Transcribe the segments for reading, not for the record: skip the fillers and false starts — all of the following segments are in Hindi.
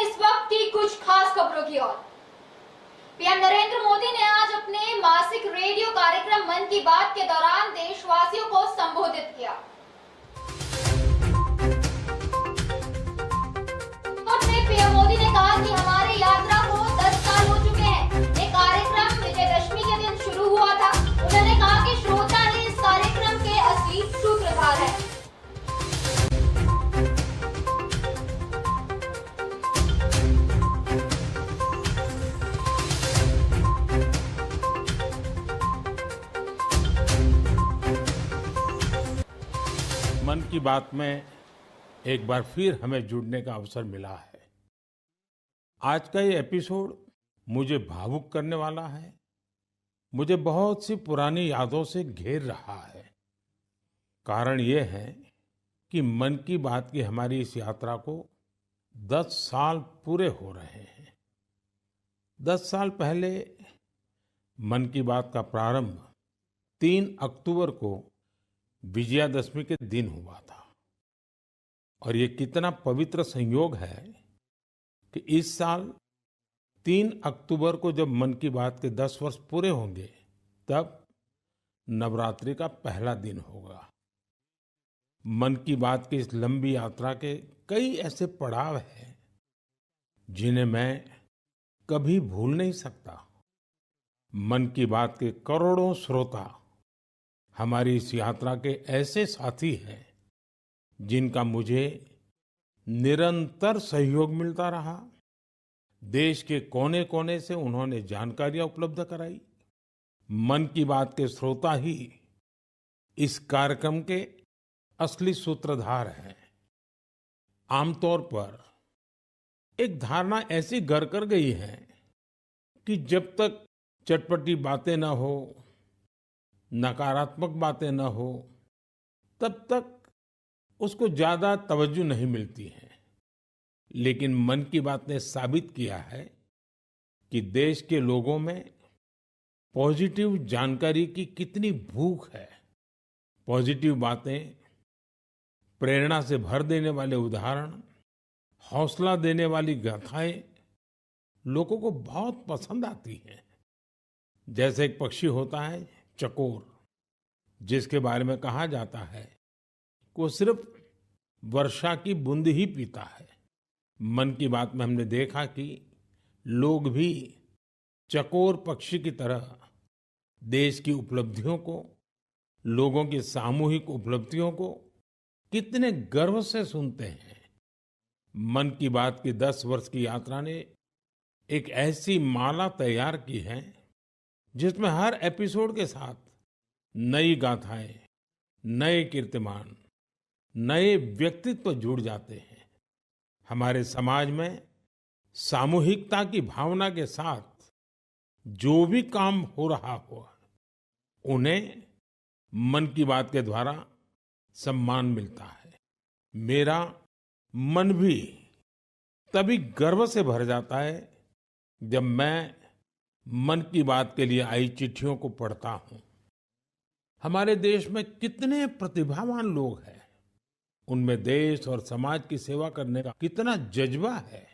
इस वक्त की कुछ खास खबरों की ओर। पीएम नरेंद्र मोदी ने आज अपने मासिक रेडियो कार्यक्रम मन की बात के दौरान देशवासियों को संबोधित किया। पीएम मोदी ने कहा कि हमारी यात्रा को 10 साल हो चुके हैं। ये कार्यक्रम विजयदशमी के दिन शुरू हुआ था। उन्होंने कहा कि श्रोता ही इस कार्यक्रम के असली सूत्रधार है। मन की बात में एक बार फिर हमें जुड़ने का अवसर मिला है। आज का ये एपिसोड मुझे भावुक करने वाला है। मुझे बहुत सी पुरानी यादों से घेर रहा है। कारण ये है कि मन की बात की हमारी इस यात्रा को 10 साल पूरे हो रहे हैं। 10 साल पहले मन की बात का प्रारंभ 3 अक्टूबर को विजयादशमी के दिन हुआ था। और ये कितना पवित्र संयोग है कि इस साल 3 अक्टूबर को जब मन की बात के 10 वर्ष पूरे होंगे, तब नवरात्रि का पहला दिन होगा। मन की बात की इस लंबी यात्रा के कई ऐसे पड़ाव हैं जिन्हें मैं कभी भूल नहीं सकता। मन की बात के करोड़ों श्रोता हमारी इस यात्रा के ऐसे साथी हैं जिनका मुझे निरंतर सहयोग मिलता रहा। देश के कोने कोने से उन्होंने जानकारियां उपलब्ध कराई। मन की बात के श्रोता ही इस कार्यक्रम के असली सूत्रधार हैं। आमतौर पर एक धारणा ऐसी घर कर गई है कि जब तक चटपटी बातें ना हो, नकारात्मक बातें ना हो, तब तक उसको ज्यादा तवज्जो नहीं मिलती है। लेकिन मन की बात ने साबित किया है कि देश के लोगों में पॉजिटिव जानकारी की कितनी भूख है। पॉजिटिव बातें, प्रेरणा से भर देने वाले उदाहरण, हौसला देने वाली गाथाएं लोगों को बहुत पसंद आती हैं। जैसे एक पक्षी होता है चकोर, जिसके बारे में कहा जाता है कि वो सिर्फ वर्षा की बूंद ही पीता है। मन की बात में हमने देखा कि लोग भी चकोर पक्षी की तरह देश की उपलब्धियों को, लोगों की सामूहिक उपलब्धियों को कितने गर्व से सुनते हैं। मन की बात की 10 वर्ष की यात्रा ने एक ऐसी माला तैयार की है जिसमें हर एपिसोड के साथ नई गाथाएं, नए कीर्तिमान, नए व्यक्तित्व जुड़ जाते हैं। हमारे समाज में सामूहिकता की भावना के साथ जो भी काम हो रहा हो, उन्हें मन की बात के द्वारा सम्मान मिलता है। मेरा मन भी तभी गर्व से भर जाता है जब मैं मन की बात के लिए आई चिट्ठियों को पढ़ता हूं। हमारे देश में कितने प्रतिभावान लोग हैं। उनमें देश और समाज की सेवा करने का कितना जज्बा है।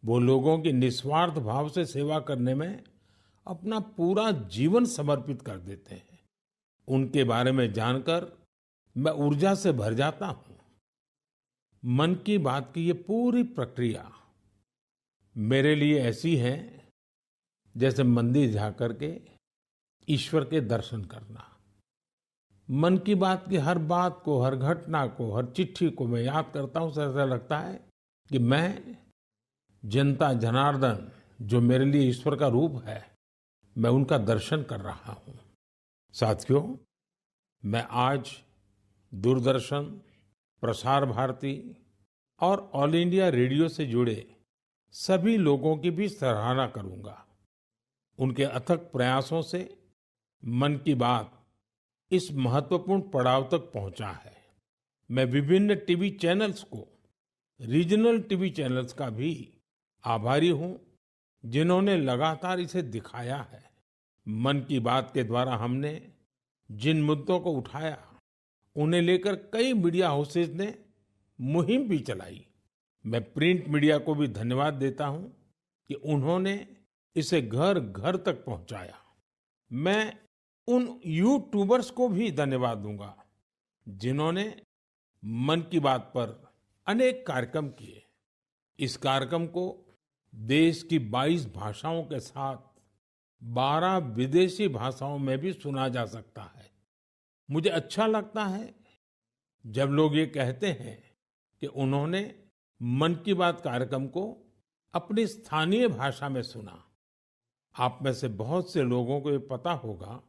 वो लोगों की निस्वार्थ भाव से सेवा करने में अपना पूरा जीवन समर्पित कर देते हैं। उनके बारे में जानकर मैं ऊर्जा से भर जाता हूं। मन की बात की ये पूरी प्रक्रिया मेरे लिए ऐसी है जैसे मंदिर जाकर के ईश्वर के दर्शन करना। मन की बात की हर बात को, हर घटना को, हर चिट्ठी को मैं याद करता हूं, तो ऐसा लगता है कि मैं जनता जनार्दन, जो मेरे लिए ईश्वर का रूप है, मैं उनका दर्शन कर रहा हूं। साथियों, मैं आज दूरदर्शन, प्रसार भारती और ऑल इंडिया रेडियो से जुड़े सभी लोगों की भी सराहना करूंगा। उनके अथक प्रयासों से मन की बात इस महत्वपूर्ण पड़ाव तक पहुंचा है। मैं विभिन्न टीवी चैनल्स को, रीजनल टीवी चैनल्स का भी आभारी हूं, जिन्होंने लगातार इसे दिखाया है। मन की बात के द्वारा हमने जिन मुद्दों को उठाया, उन्हें लेकर कई मीडिया हाउसेस ने मुहिम भी चलाई। मैं प्रिंट मीडिया को भी धन्यवाद देता हूं कि उन्होंने इसे घर घर तक पहुंचाया। मैं उन यूट्यूबर्स को भी धन्यवाद दूंगा जिन्होंने मन की बात पर अनेक कार्यक्रम किए। इस कार्यक्रम को देश की 22 भाषाओं के साथ 12 विदेशी भाषाओं में भी सुना जा सकता है। मुझे अच्छा लगता है जब लोग ये कहते हैं कि उन्होंने मन की बात कार्यक्रम को अपनी स्थानीय भाषा में सुना। आप में से बहुत से लोगों को ये पता होगा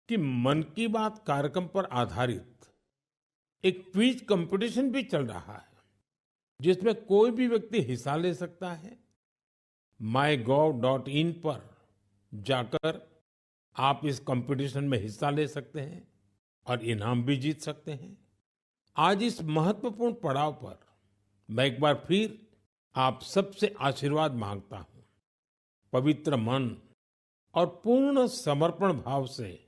कि मन की बात कार्यक्रम पर आधारित एक क्विज कंपटीशन भी चल रहा है जिसमें कोई भी व्यक्ति हिस्सा ले सकता है। mygov.in पर जाकर आप इस कंपटीशन में हिस्सा ले सकते हैं और इनाम भी जीत सकते हैं। आज इस महत्वपूर्ण पड़ाव पर मैं एक बार फिर आप सबसे आशीर्वाद मांगता हूं। पवित्र मन और पूर्ण समर्पण भाव से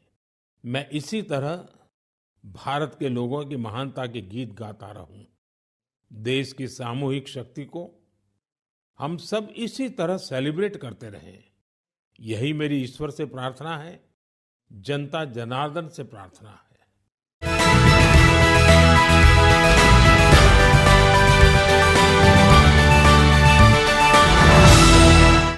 मैं इसी तरह भारत के लोगों की महानता के गीत गाता रहूं। देश की सामूहिक शक्ति को हम सब इसी तरह सेलिब्रेट करते रहें, यही मेरी ईश्वर से प्रार्थना है, जनता जनार्दन से प्रार्थना है।